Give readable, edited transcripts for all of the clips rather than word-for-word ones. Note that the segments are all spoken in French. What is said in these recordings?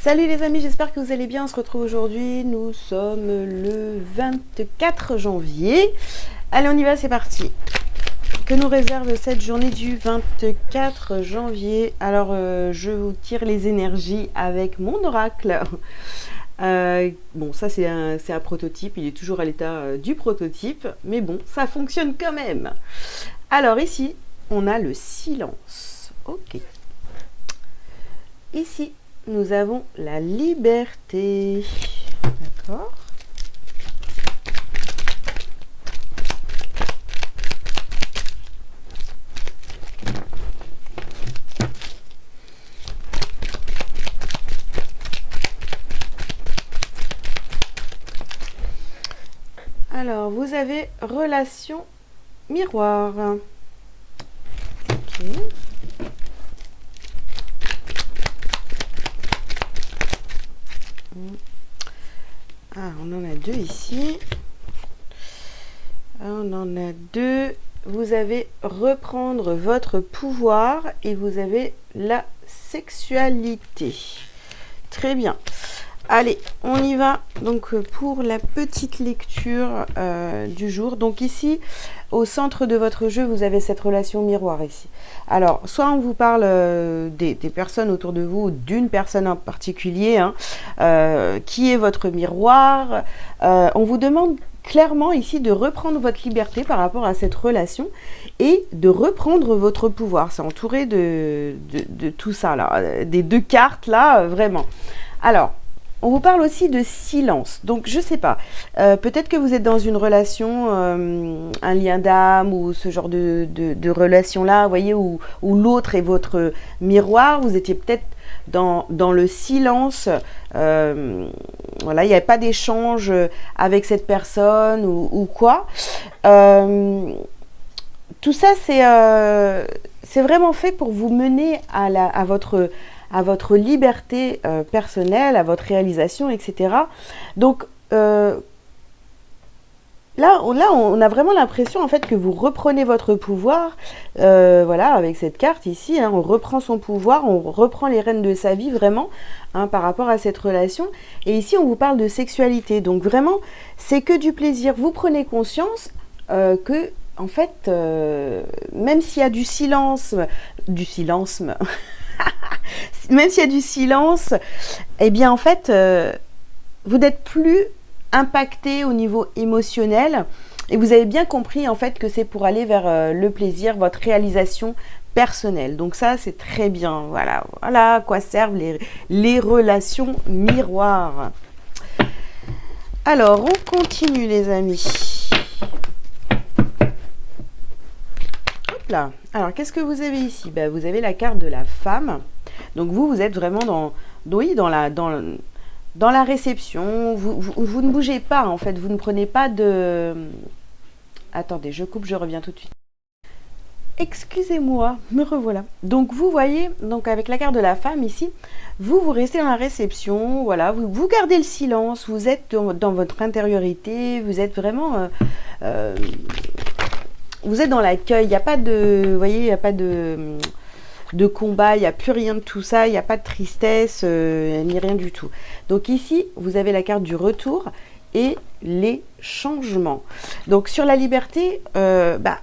Salut les amis, j'espère que vous allez bien. On se retrouve aujourd'hui. Nous sommes le 24 janvier. Allez, on y va, c'est parti. Que nous réserve cette journée du 24 janvier? Alors, je vous tire les énergies avec mon oracle. Bon, ça c'est un prototype, il est toujours à l'état du prototype, mais bon, ça fonctionne quand même. Alors ici, on a le silence. Ok. Ici, nous avons la liberté. D'accord. Alors, vous avez relation miroir. Ok. Ah, on en a deux ici. On en a deux. Vous avez reprendre votre pouvoir et vous avez la sexualité. Très bien. Allez, on y va donc pour la petite lecture du jour. Donc ici, au centre de votre jeu, vous avez cette relation miroir ici. Alors, soit on vous parle des personnes autour de vous, d'une personne en particulier, hein, qui est votre miroir. On vous demande clairement ici de reprendre votre liberté par rapport à cette relation et de reprendre votre pouvoir. C'est entouré de tout ça là, des deux cartes là, vraiment. Alors, on vous parle aussi de silence. Donc, je ne sais pas. Peut-être que vous êtes dans une relation, un lien d'âme ou ce genre de relation-là, vous voyez, où l'autre est votre miroir. Vous étiez peut-être dans le silence. Voilà, il n'y avait pas d'échange avec cette personne ou quoi. Tout ça, c'est vraiment fait pour vous mener à votre liberté personnelle, à votre réalisation, etc. Donc, là, on a vraiment l'impression en fait que vous reprenez votre pouvoir, voilà, avec cette carte ici, hein, on reprend son pouvoir, on reprend les rênes de sa vie vraiment, hein, par rapport à cette relation. Et ici, on vous parle de sexualité, donc vraiment, c'est que du plaisir. Vous prenez conscience que, en fait, même s'il y a du silence, même s'il y a du silence, eh bien en fait, vous n'êtes plus impacté au niveau émotionnel et vous avez bien compris en fait que c'est pour aller vers le plaisir, votre réalisation personnelle. Donc ça, c'est très bien. Voilà à quoi servent les relations miroirs. Alors, on continue les amis. Hop là. Alors, qu'est-ce que vous avez ici? Ben, vous avez la carte de la femme. Donc vous êtes vraiment dans la réception. Vous ne bougez pas en fait. Vous ne prenez pas de... Attendez, je coupe, je reviens tout de suite. Excusez-moi, me revoilà. Donc vous voyez, donc avec la carte de la femme ici, vous restez dans la réception. Voilà, vous gardez le silence. Vous êtes dans votre intériorité. Vous êtes vraiment... vous êtes dans l'accueil. Il n'y a pas de... Vous voyez, il n'y a pas de combat, il n'y a plus rien de tout ça, il n'y a pas de tristesse, ni rien du tout. Donc ici, vous avez la carte du retour et les changements. Donc sur la liberté,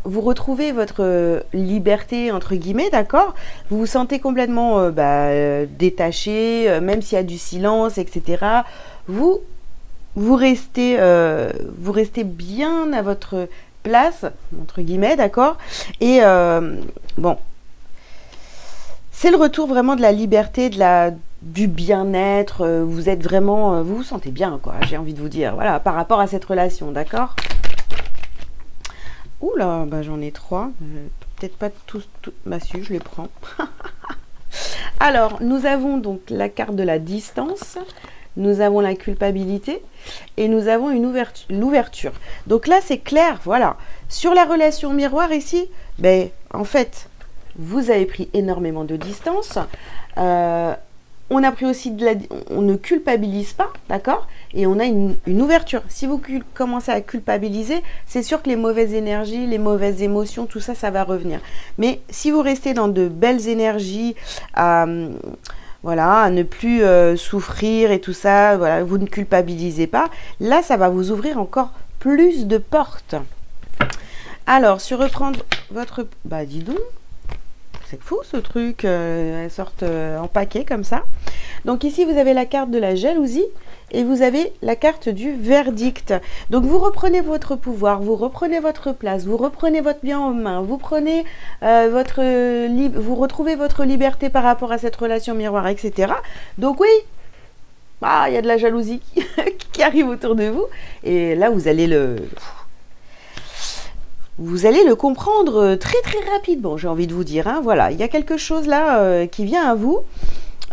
vous retrouvez votre liberté, entre guillemets, d'accord? Vous vous sentez complètement détaché, même s'il y a du silence, etc. Vous restez bien à votre place, entre guillemets, d'accord? Et bon, c'est le retour vraiment de la liberté, du bien-être. Vous êtes vraiment, vous vous sentez bien, quoi. J'ai envie de vous dire, voilà, par rapport à cette relation, d'accord? Oula, j'en ai 3. Peut-être pas tous. Bah si, je les prends. Alors, nous avons donc la carte de la distance. Nous avons la culpabilité et nous avons l'ouverture. Donc là, c'est clair, voilà. Sur la relation miroir ici, en fait, vous avez pris énormément de distance. On a pris aussi on ne culpabilise pas, d'accord? Et on a une ouverture. Si vous commencez à culpabiliser, c'est sûr que les mauvaises énergies, les mauvaises émotions, tout ça, ça va revenir. Mais si vous restez dans de belles énergies, voilà, à ne plus souffrir et tout ça, voilà, vous ne culpabilisez pas. Là, ça va vous ouvrir encore plus de portes. Alors, sur reprendre votre... Bah, dis donc, c'est fou ce truc, elles sortent en paquet comme ça. Donc ici, vous avez la carte de la jalousie et vous avez la carte du verdict. Donc vous reprenez votre pouvoir, vous reprenez votre place, vous reprenez votre bien en main, vous prenez vous retrouvez votre liberté par rapport à cette relation miroir, etc. Donc oui, il y a de la jalousie qui arrive autour de vous. Et là, vous allez le comprendre très très rapidement, j'ai envie de vous dire. Hein. Voilà, il y a quelque chose là qui vient à vous,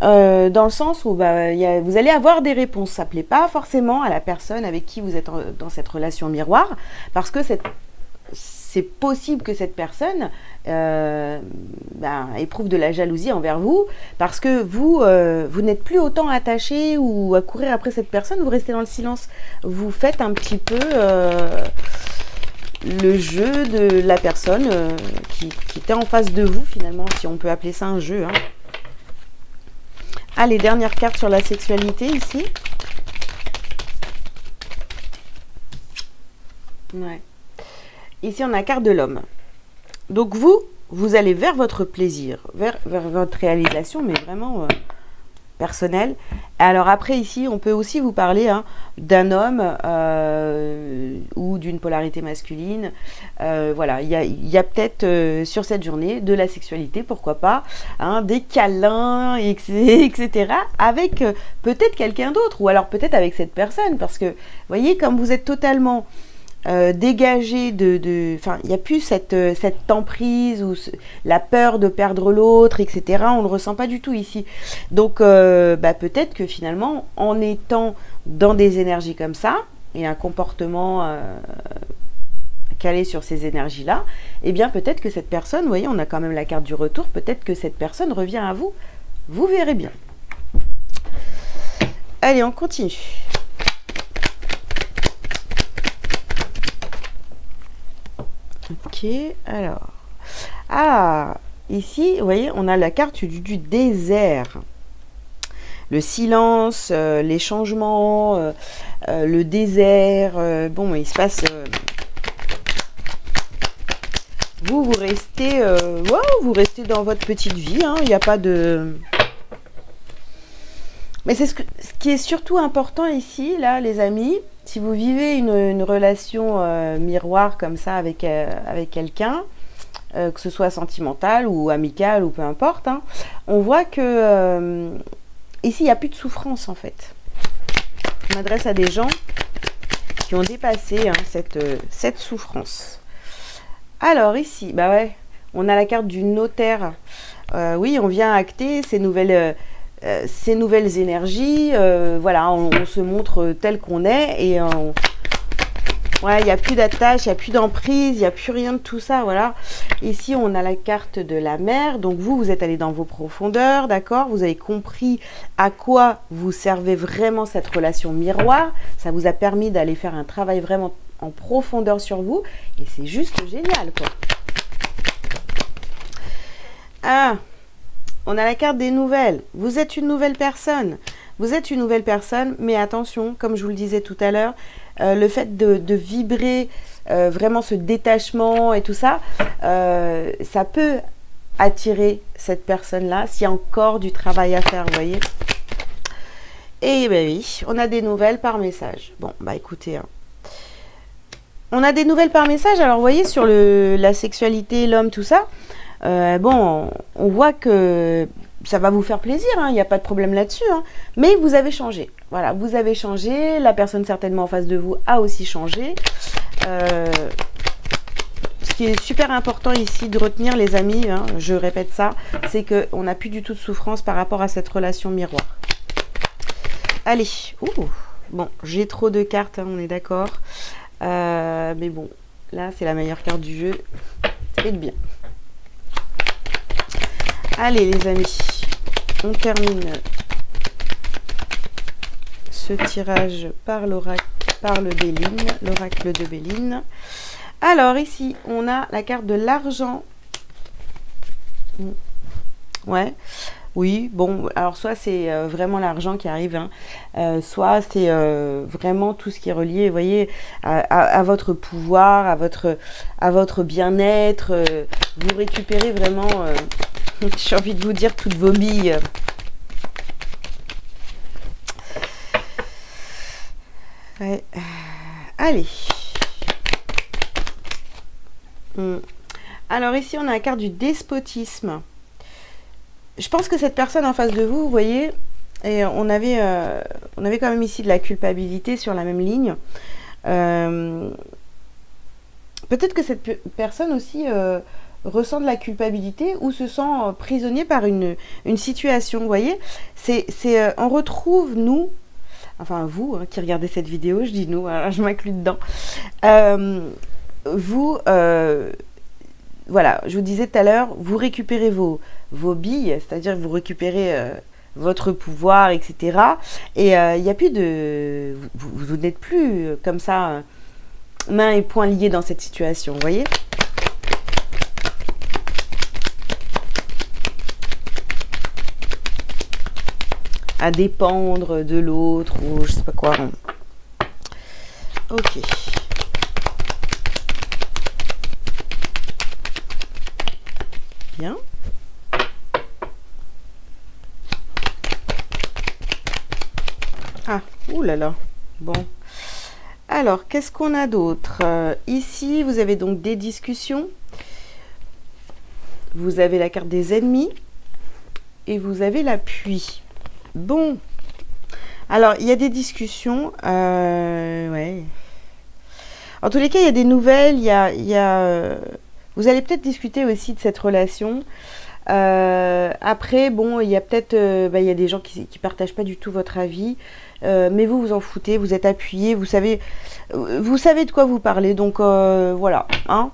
dans le sens où vous allez avoir des réponses. Ça ne plaît pas forcément à la personne avec qui vous êtes dans cette relation miroir, parce que c'est possible que cette personne éprouve de la jalousie envers vous, parce que vous n'êtes plus autant attaché ou à courir après cette personne, vous restez dans le silence. Vous faites un petit peu... le jeu de la personne qui était en face de vous, finalement, si on peut appeler ça un jeu. Hein. Allez, dernière carte sur la sexualité, ici. Ouais. Ici, on a la carte de l'homme. Donc, vous allez vers votre plaisir, vers votre réalisation, mais vraiment... personnel. Alors après ici, on peut aussi vous parler d'un homme ou d'une polarité masculine. Voilà, il y a peut-être sur cette journée de la sexualité, pourquoi pas, des câlins, etc. avec peut-être quelqu'un d'autre, ou alors peut-être avec cette personne, parce que, vous voyez, comme vous êtes totalement dégagé enfin, il n'y a plus cette emprise ou la peur de perdre l'autre, etc. On ne le ressent pas du tout ici. Donc, peut-être que finalement, en étant dans des énergies comme ça, et un comportement calé sur ces énergies-là, eh bien, peut-être que cette personne, vous voyez, on a quand même la carte du retour, peut-être que cette personne revient à vous. Vous verrez bien. Allez, on continue. Ok, alors. Ici, vous voyez, on a la carte du désert. Le silence, les changements, le désert. Bon, il se passe... vous restez... vous restez dans votre petite vie. Il n'y a pas de... Mais c'est ce qui est surtout important ici, là, les amis. Si vous vivez une relation miroir comme ça avec quelqu'un, que ce soit sentimental ou amical ou peu importe, on voit que ici, il n'y a plus de souffrance en fait. Je m'adresse à des gens qui ont dépassé cette souffrance. Alors ici, on a la carte du notaire. Oui, on vient acter ces nouvelles énergies, voilà, on se montre tel qu'on est et il n'y a plus d'attache, il n'y a plus d'emprise, il n'y a plus rien de tout ça, voilà. Ici, on a la carte de la mer, donc vous êtes allé dans vos profondeurs, d'accord, vous avez compris à quoi vous servez vraiment cette relation miroir, ça vous a permis d'aller faire un travail vraiment en profondeur sur vous, et c'est juste génial, quoi. On a la carte des nouvelles. Vous êtes une nouvelle personne. Vous êtes une nouvelle personne, mais attention, comme je vous le disais tout à l'heure, le fait de vibrer vraiment ce détachement et tout ça, ça peut attirer cette personne-là s'il y a encore du travail à faire, vous voyez. Et oui, on a des nouvelles par message. Bon, écoutez, on a des nouvelles par message. Alors, vous voyez, sur la sexualité, l'homme, tout ça, on voit que ça va vous faire plaisir, il n'y a pas de problème là-dessus, mais vous avez changé. Voilà, vous avez changé, la personne certainement en face de vous a aussi changé. Ce qui est super important ici de retenir, les amis, je répète ça, c'est qu'on n'a plus du tout de souffrance par rapport à cette relation miroir. Allez, bon, j'ai trop de cartes, on est d'accord, mais bon, là c'est la meilleure carte du jeu, ça fait du bien. Allez les amis, on termine ce tirage par l'oracle de Béline. Alors ici, on a la carte de l'argent. Ouais. Oui, bon, alors soit c'est vraiment l'argent qui arrive, hein, soit c'est vraiment tout ce qui est relié, vous voyez, à votre pouvoir, à votre bien-être. Vous récupérez vraiment, j'ai envie de vous dire, toutes vos billes. Ouais. Allez. Alors ici, on a la carte du despotisme. Je pense que cette personne en face de vous, vous voyez, et on avait quand même ici de la culpabilité sur la même ligne. Peut-être que cette personne aussi ressent de la culpabilité ou se sent prisonnier par une situation, vous voyez. On retrouve, nous, enfin vous hein, qui regardez cette vidéo, je dis nous, alors je m'inclus dedans, vous, voilà, je vous disais tout à l'heure, vous récupérez vos billes, c'est-à-dire que vous récupérez votre pouvoir, etc. Et il n'y a plus de... Vous n'êtes plus comme ça, mains et poings liés dans cette situation, vous voyez? À dépendre de l'autre ou je sais pas quoi. Ok. Bien. Ah, oulala. Bon. Alors, qu'est-ce qu'on a d'autre? Ici, vous avez donc des discussions. Vous avez la carte des ennemis. Et vous avez l'appui. Bon. Alors, il y a des discussions. Ouais. En tous les cas, il y a des nouvelles. Vous allez peut-être discuter aussi de cette relation. Après, bon, il y a peut-être il y a des gens qui ne partagent pas du tout votre avis. Mais vous vous en foutez, vous êtes appuyé, vous savez de quoi vous parlez. Donc, voilà. Hein.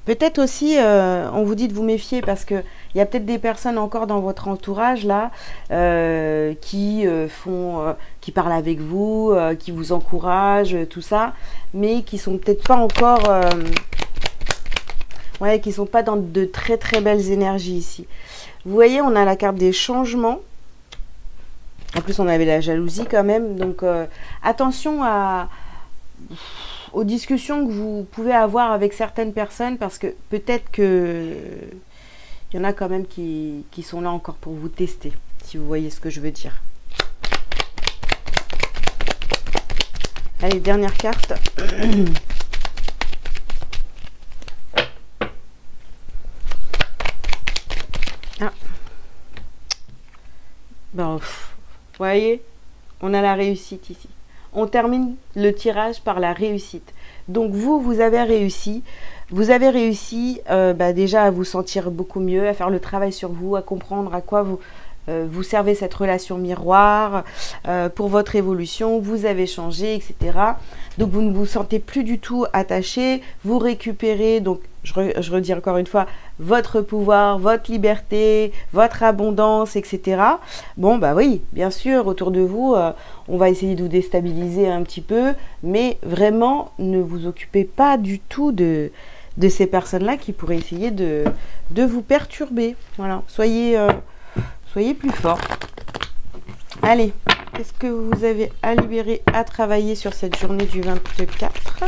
Peut-être aussi, on vous dit de vous méfier parce qu'il y a peut-être des personnes encore dans votre entourage là qui parlent avec vous, qui vous encouragent, tout ça, mais qui sont peut-être pas encore, ouais, qui sont pas dans de très très belles énergies ici. Vous voyez, on a la carte des changements. En plus, on avait la jalousie quand même, donc attention aux discussions que vous pouvez avoir avec certaines personnes parce que peut-être que il y en a quand même qui sont là encore pour vous tester, si vous voyez ce que je veux dire. Allez, dernière carte. Ah. Ben, vous voyez, on a la réussite ici. On termine le tirage par la réussite. Donc vous avez réussi. Vous avez réussi déjà à vous sentir beaucoup mieux, à faire le travail sur vous, à comprendre à quoi vous servez cette relation miroir pour votre évolution. Vous avez changé, etc. Donc vous ne vous sentez plus du tout attaché. Vous récupérez, donc je redis encore une fois, votre pouvoir, votre liberté, votre abondance, etc. Bon, bah oui, bien sûr, autour de vous, on va essayer de vous déstabiliser un petit peu, mais vraiment, ne vous occupez pas du tout de ces personnes-là qui pourraient essayer de vous perturber. Voilà, soyez plus fort. Allez, qu'est-ce que vous avez à libérer, à travailler sur cette journée du 24 ?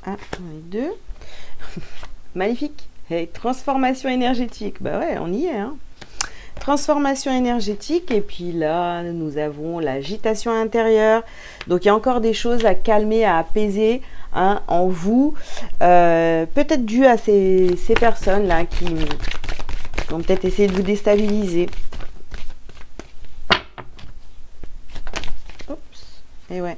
Ah, on est deux. Magnifique. Hey, transformation énergétique. Bah ouais, on y est. Hein. Transformation énergétique. Et puis là, nous avons l'agitation intérieure. Donc, il y a encore des choses à calmer, à apaiser hein, en vous. Peut-être dû à ces personnes-là qui vont peut-être essayer de vous déstabiliser. Oups. Et ouais.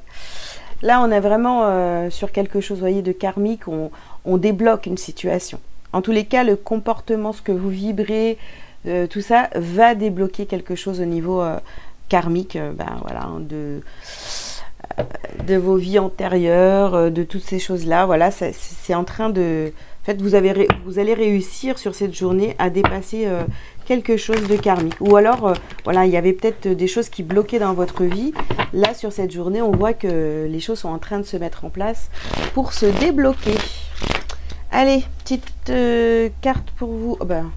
Là, on est vraiment sur quelque chose, vous voyez, de karmique. On débloque une situation. En tous les cas, le comportement, ce que vous vibrez, tout ça va débloquer quelque chose au niveau karmique, voilà, de vos vies antérieures, de toutes ces choses-là. Voilà, c'est en train de En fait, vous allez réussir sur cette journée à dépasser quelque chose de karmique. Ou alors, voilà, il y avait peut-être des choses qui bloquaient dans votre vie. Là, sur cette journée, on voit que les choses sont en train de se mettre en place pour se débloquer. Allez, petite carte pour vous. Oh ben,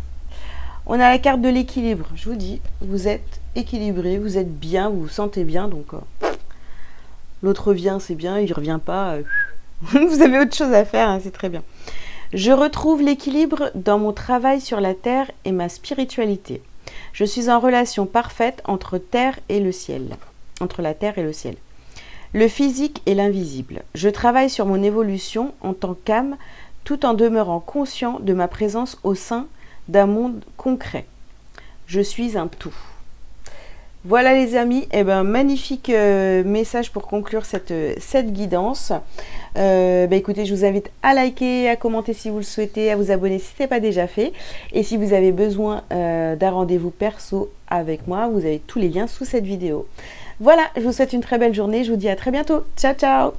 on a la carte de l'équilibre. Je vous dis, vous êtes équilibré, vous êtes bien, vous vous sentez bien. Donc, l'autre vient, c'est bien, il ne revient pas. Vous avez autre chose à faire, hein, c'est très bien. Je retrouve l'équilibre dans mon travail sur la terre et ma spiritualité. Je suis en relation parfaite entre terre et le ciel. Entre la terre et le ciel. Le physique et l'invisible. Je travaille sur mon évolution en tant qu'âme tout en demeurant conscient de ma présence au sein d'un monde concret. Je suis un tout. Voilà les amis, eh ben, magnifique message pour conclure cette guidance. Écoutez, je vous invite à liker, à commenter si vous le souhaitez, à vous abonner si ce n'est pas déjà fait. Et si vous avez besoin d'un rendez-vous perso avec moi, vous avez tous les liens sous cette vidéo. Voilà, je vous souhaite une très belle journée, je vous dis à très bientôt. Ciao, ciao.